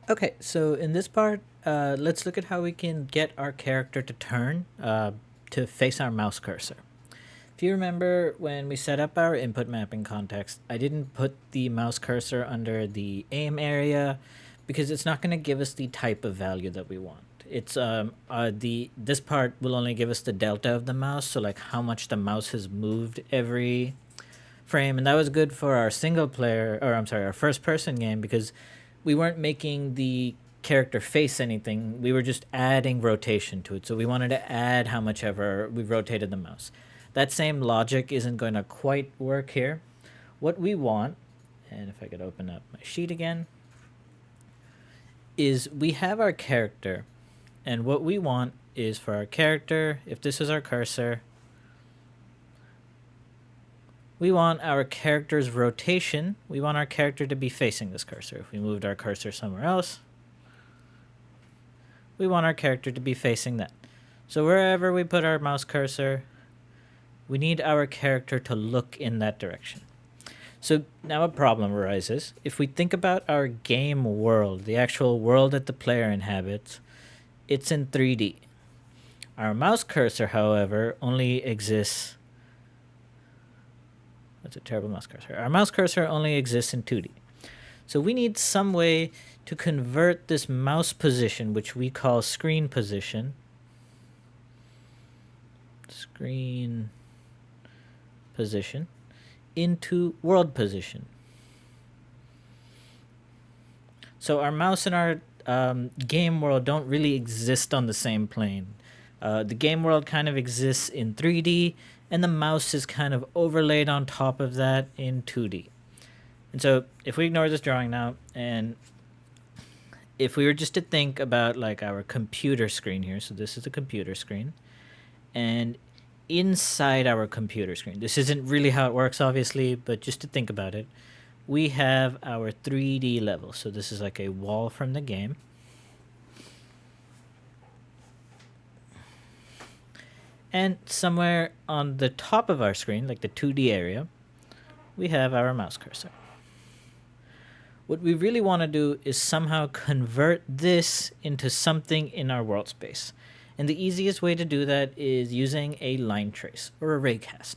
Okay, so in this part, let's look at how we can get our character to turn to face our mouse cursor. If you remember when we set up our input mapping context, I didn't put the mouse cursor under the aim area because it's not going to give us the type of value that we want. It's the this part will only give us the delta of the mouse, so like how much the mouse has moved every frame, and that was good for our single player, or I'm sorry, our first person game, because we weren't making the character face anything. We were just adding rotation to it. So we wanted to add how much ever we rotated the mouse. That same logic isn't going to quite work here. What we want, and if I could open up my sheet again, is we have our character, and what we want is for our character, if this is our cursor, we want our character's rotation. We want our character to be facing this cursor. If we moved our cursor somewhere else, we want our character to be facing that. So wherever we put our mouse cursor, we need our character to look in that direction. So now a problem arises. If we think about our game world, the actual world that the player inhabits, it's in 3D. Our mouse cursor, however, only exists... That's a terrible mouse cursor. Our mouse cursor only exists in 2D. So we need some way to convert this mouse position, which we call screen position, into world position. So our mouse and our game world don't really exist on the same plane. The game world kind of exists in 3D, and the mouse is kind of overlaid on top of that in 2D. And so if we ignore this drawing now, and if we were just to think about like our computer screen here, so this is a computer screen, and inside our computer screen, this isn't really how it works, obviously, but just to think about it, we have our 3D level. So this is like a wall from the game. And somewhere on the top of our screen, like the 2D area, we have our mouse cursor. What we really want to do is somehow convert this into something in our world space. And the easiest way to do that is using a line trace or a raycast.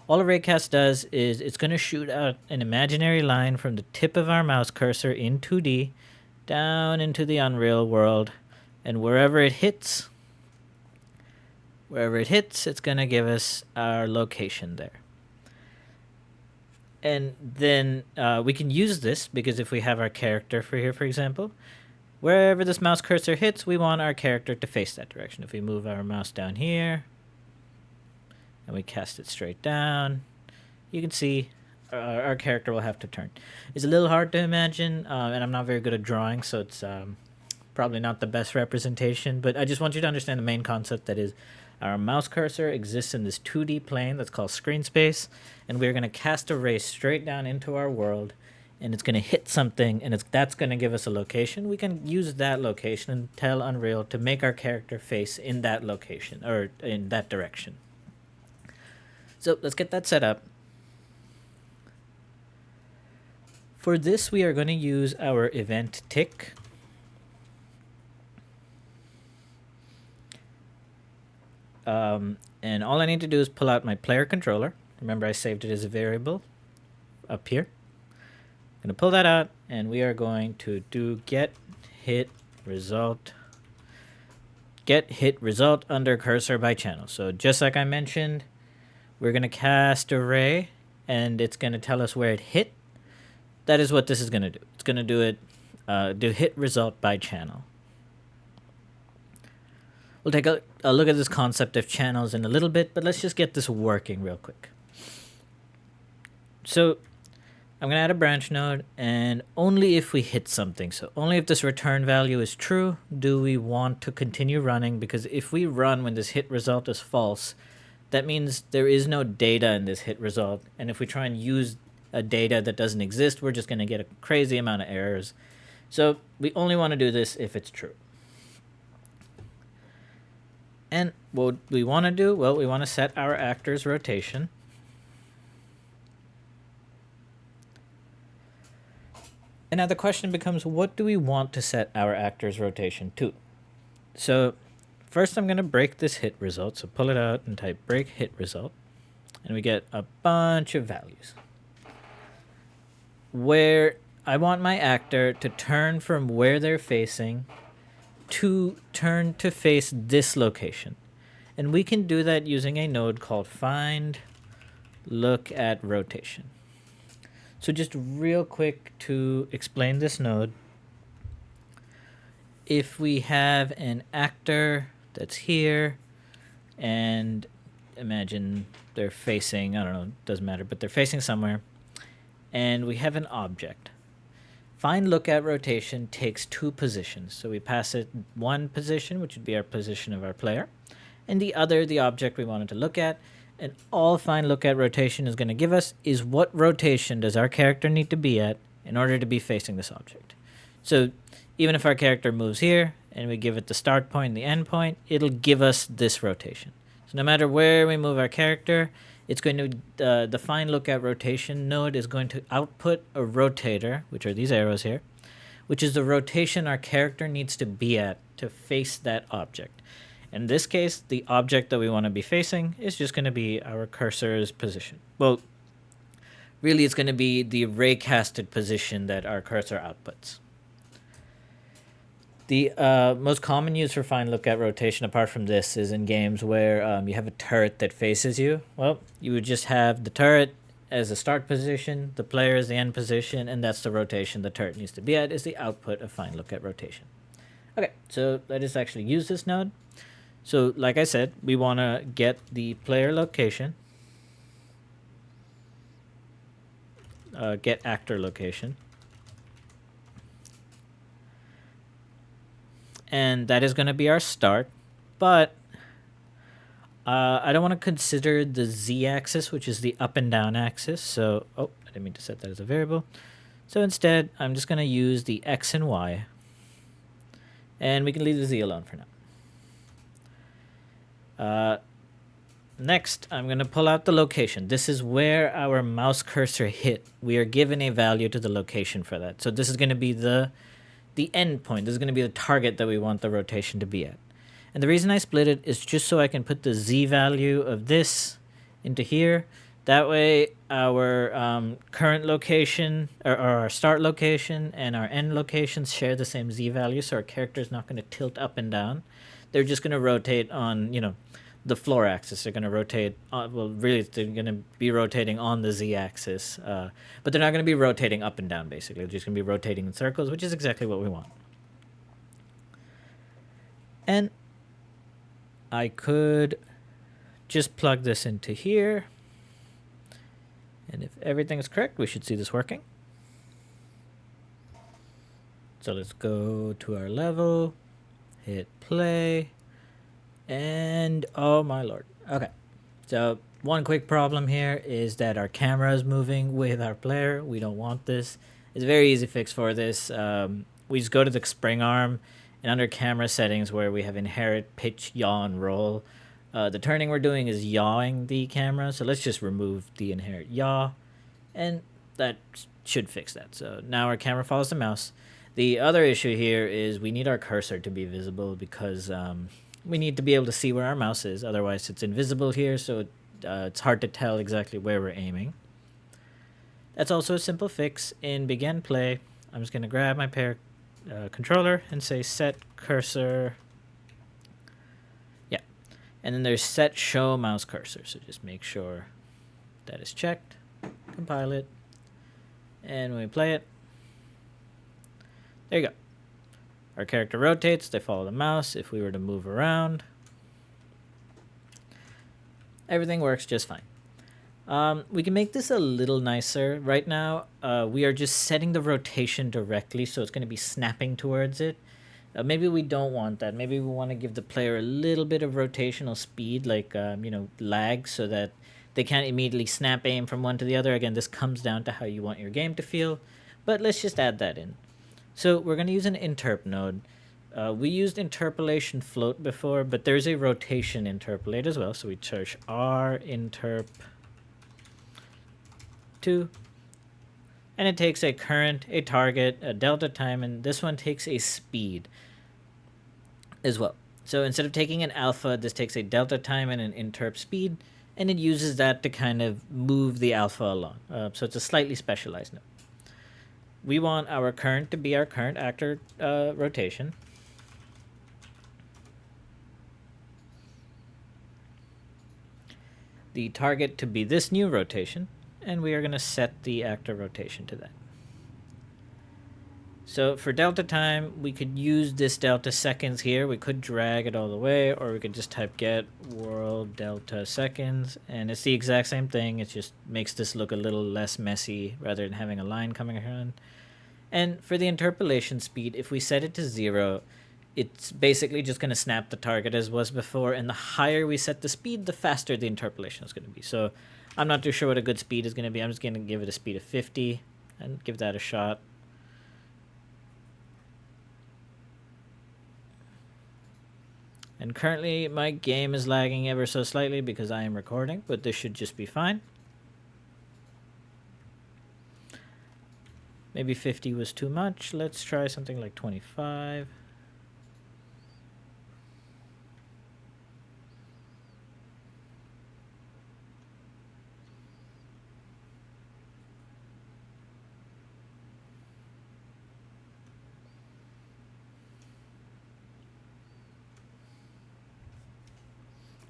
All a raycast does is it's going to shoot out an imaginary line from the tip of our mouse cursor in 2D down into the Unreal world, and wherever it hits, it's going to give us our location there. And then we can use this because if we have our character for here, for example, wherever this mouse cursor hits, we want our character to face that direction. If we move our mouse down here and we cast it straight down, you can see our character will have to turn. It's a little hard to imagine, and I'm not very good at drawing, so it's probably not the best representation, but I just want you to understand the main concept, that is our mouse cursor exists in this 2D plane that's called screen space, and we're going to cast a ray straight down into our world, and it's going to hit something, and that's going to give us a location. We can use that location and tell Unreal to make our character face in that location, or in that direction. So let's get that set up. For this, we are going to use our event tick. And all I need to do is pull out my player controller. Remember, I saved it as a variable up here. I'm going to pull that out, and we are going to do get hit result under cursor by channel. So just like I mentioned, we're going to cast a ray, and it's going to tell us where it hit. That is what this is going to do. It's going to do hit result by channel. We'll take a look at this concept of channels in a little bit, but let's just get this working real quick. So I'm going to add a branch node, and only if we hit something, so only if this return value is true, do we want to continue running, because if we run when this hit result is false, that means there is no data in this hit result, and if we try and use a data that doesn't exist, we're just going to get a crazy amount of errors. So we only want to do this if it's true. And what we want to do, well, we want to set our actor's rotation. And now the question becomes, what do we want to set our actor's rotation to? So first I'm going to break this hit result. So pull it out and type break hit result. And we get a bunch of values. Where I want my actor to turn from where they're facing to turn to face this location. And we can do that using a node called find look at rotation. So just real quick to explain this node. If we have an actor that's here, and imagine they're facing, I don't know, doesn't matter, but they're facing somewhere, and we have an object. Find look at rotation takes two positions. So we pass it one position, which would be our position of our player, and the other, the object we wanted to look at. And all find look at rotation is going to give us is what rotation does our character need to be at in order to be facing this object. So even if our character moves here and we give it the start point and the end point, it'll give us this rotation. So no matter where we move our character, it's going to, the find look at rotation node is going to output a rotator, which are these arrows here, which is the rotation our character needs to be at to face that object. In this case, the object that we want to be facing is just going to be our cursor's position. Well, really it's going to be the raycasted position that our cursor outputs. The most common use for find look at rotation apart from this is in games where you have a turret that faces you. Well, you would just have the turret as the start position, the player as the end position, and that's the rotation the turret needs to be at is the output of find look at rotation. Okay, so let us actually use this node. So like I said, we want to get the player location, get actor location, and that is going to be our start, but I don't want to consider the z-axis, which is the up and down axis. So, I didn't mean to set that as a variable. So instead, I'm just going to use the x and y, and we can leave the z alone for now. Next, I'm going to pull out the location. This is where our mouse cursor hit. We are given a value to the location for that. So this is going to be the end point. This is going to be the target that we want the rotation to be at. And the reason I split it is just so I can put the z value of this into here. That way our current location, or our start location and our end locations share the same z value, so our character is not going to tilt up and down. They're just going to rotate on, the floor axis. They're going to rotate, well, really, they're going to be rotating on the z-axis, but they're not going to be rotating up and down, basically. They're just going to be rotating in circles, which is exactly what we want. And I could just plug this into here, and if everything is correct, we should see this working. So let's go to our level, hit play, and oh my lord. Okay, so one quick problem here is that our camera is moving with our player. We don't want this. It's a very easy fix for this. We just go to the spring arm, and under camera settings where we have inherit, pitch, yaw, and roll, the turning we're doing is yawing the camera. So let's just remove the inherit yaw, and that should fix that. So now our camera follows the mouse. The other issue here is we need our cursor to be visible because we need to be able to see where our mouse is. Otherwise, it's invisible here, so it's hard to tell exactly where we're aiming. That's also a simple fix. In begin play, I'm just going to grab my pair controller and say set cursor. Yeah. And then there's set show mouse cursor. So just make sure that is checked. Compile it. And when we play it, there you go. Our character rotates, they follow the mouse. If we were to move around, everything works just fine. We can make this a little nicer. Right now, we are just setting the rotation directly, so it's going to be snapping towards it. Maybe we don't want that. Maybe we want to give the player a little bit of rotational speed, like, lag, so that they can't immediately snap aim from one to the other. Again, this comes down to how you want your game to feel, but let's just add that in. So we're going to use an interp node. We used interpolation float before, but there's a rotation interpolate as well. So we search r interp 2 And it takes a current, a target, a delta time, and this one takes a speed as well. So instead of taking an alpha, this takes a delta time and an interp speed, and it uses that to kind of move the alpha along. So it's a slightly specialized node. We want our current to be our current actor rotation. The target to be this new rotation, and we are going to set the actor rotation to that. So for delta time, we could use this delta seconds here. We could drag it all the way, or we could just type get world delta seconds, and it's the exact same thing. It just makes this look a little less messy rather than having a line coming around. And for the interpolation speed, if we set it to 0, it's basically just going to snap the target as was before, and the higher we set the speed, the faster the interpolation is going to be. So I'm not too sure what a good speed is going to be. I'm just going to give it a speed of 50 and give that a shot. And currently my game is lagging ever so slightly because I am recording, but this should just be fine. Maybe 50 was too much. Let's try something like 25.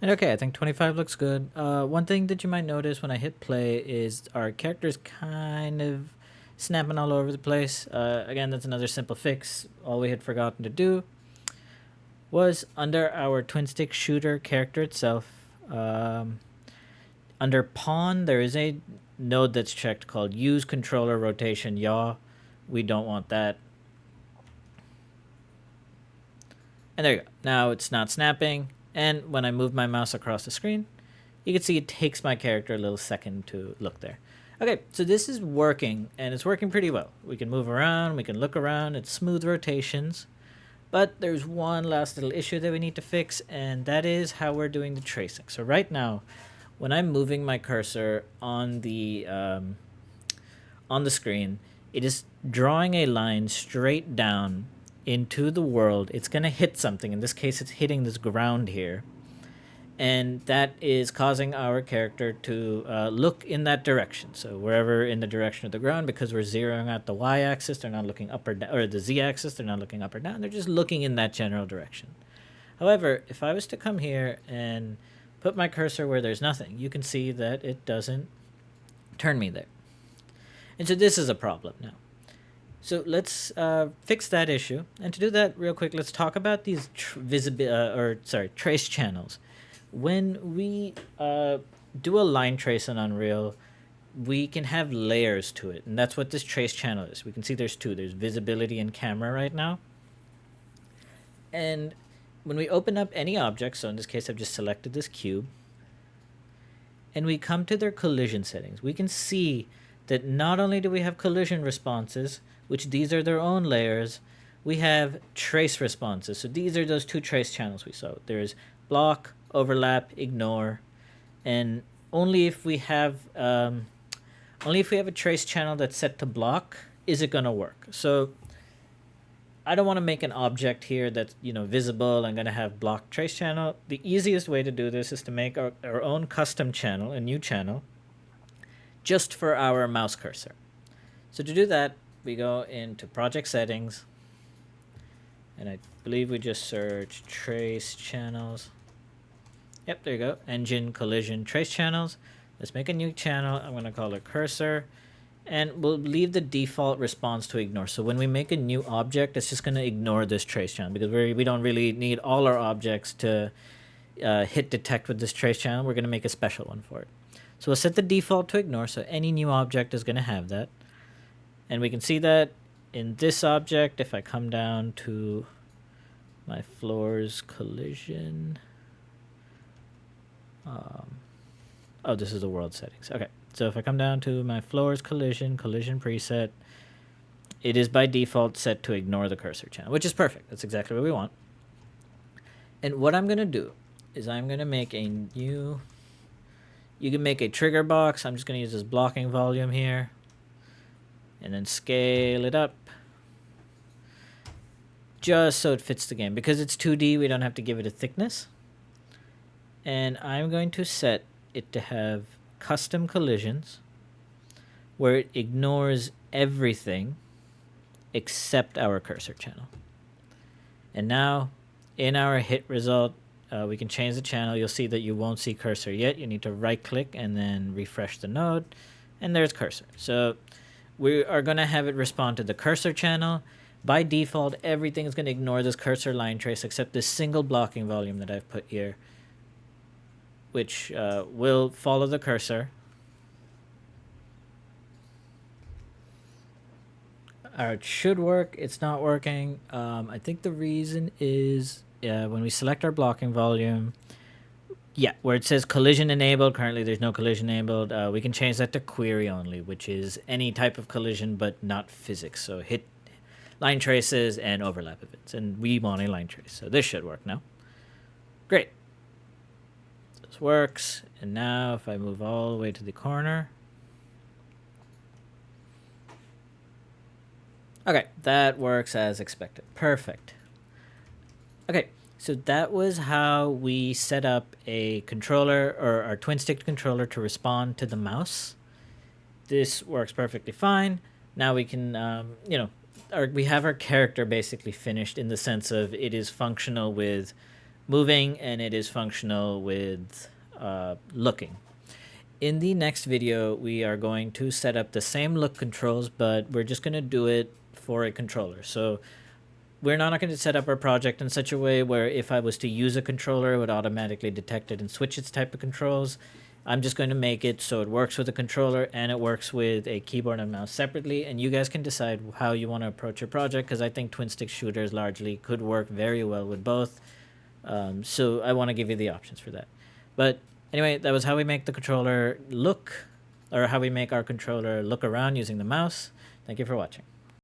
And okay, I think 25 looks good. One thing that you might notice when I hit play is our character's kind of snapping all over the place. Again, that's another simple fix. All we had forgotten to do was under our TwinStick shooter character itself, under pawn, there is a node that's checked called use controller rotation yaw. We don't want that. And there you go. Now it's not snapping. And when I move my mouse across the screen, you can see it takes my character a little second to look there. Okay, so this is working, and it's working pretty well. We can move around, we can look around, it's smooth rotations. But there's one last little issue that we need to fix, and that is how we're doing the tracing. So right now, when I'm moving my cursor on the screen, it is drawing a line straight down into the world. It's going to hit something. In this case, it's hitting this ground here. And that is causing our character to look in that direction. So wherever in the direction of the ground, because we're zeroing out the y-axis, they're not looking up or down, or the z-axis, they're not looking up or down. They're just looking in that general direction. However, if I was to come here and put my cursor where there's nothing, you can see that it doesn't turn me there. And so this is a problem now. So let's fix that issue. And to do that real quick, let's talk about these trace channels. When we do a line trace in Unreal, we can have layers to it. And that's what this trace channel is. We can see there's two. There's visibility and camera right now. And when we open up any object, so in this case I've just selected this cube, and we come to their collision settings, we can see that not only do we have collision responses, which these are their own layers, we have trace responses. So these are those two trace channels we saw. There's block, overlap, ignore, and only if we have a trace channel that's set to block is it going to work. So I don't want to make an object here that's visible and going to have block trace channel. The easiest way to do this is to make our own custom channel, a new channel, just for our mouse cursor. So to do that, we go into project settings, and I believe we just search trace channels. Yep, there you go. Engine collision trace channels. Let's make a new channel. I'm going to call it cursor, and we'll leave the default response to ignore. So when we make a new object, it's just going to ignore this trace channel because we don't really need all our objects to hit detect with this trace channel. We're going to make a special one for it. So we'll set the default to ignore, so any new object is going to have that. And we can see that in this object, if I come down to my floors collision. Oh, this is the world settings. Okay, so if I come down to my floors collision preset, it is by default set to ignore the cursor channel, which is perfect. That's exactly what we want. And what I'm going to do is I'm going to make a new... You can make a trigger box. I'm just going to use this blocking volume here. and then scale it up just so it fits the game. Because it's 2D, we don't have to give it a thickness. And I'm going to set it to have custom collisions where it ignores everything except our cursor channel. And now in our hit result, we can change the channel. You'll see that you won't see cursor yet. You need to right click and then refresh the node, and there's cursor. So we are going to have it respond to the cursor channel. By default, everything is going to ignore this cursor line trace except this single blocking volume that I've put here, which will follow the cursor. It should work. It's not working. I think the reason is when we select our blocking volume, where it says collision enabled, currently there's no collision enabled. We can change that to query only, which is any type of collision but not physics. So hit line traces and overlap events. And we want a line trace. So this should work now. Great. This works. And now if I move all the way to the corner. Okay, that works as expected. Perfect. Okay, so that was how we set up a controller, or our TwinStick controller, to respond to the mouse. This works perfectly fine. Now we can, we have our character basically finished in the sense of it is functional with moving and it is functional with looking. In the next video, we are going to set up the same look controls, but we're just going to do it for a controller. So we're not going to set up our project in such a way where if I was to use a controller, it would automatically detect it and switch its type of controls. I'm just going to make it so it works with a controller and it works with a keyboard and mouse separately. And you guys can decide how you want to approach your project, because I think twin-stick shooters largely could work very well with both. So I want to give you the options for that. But anyway, that was how we make the controller look, or how we make our controller look around using the mouse. Thank you for watching.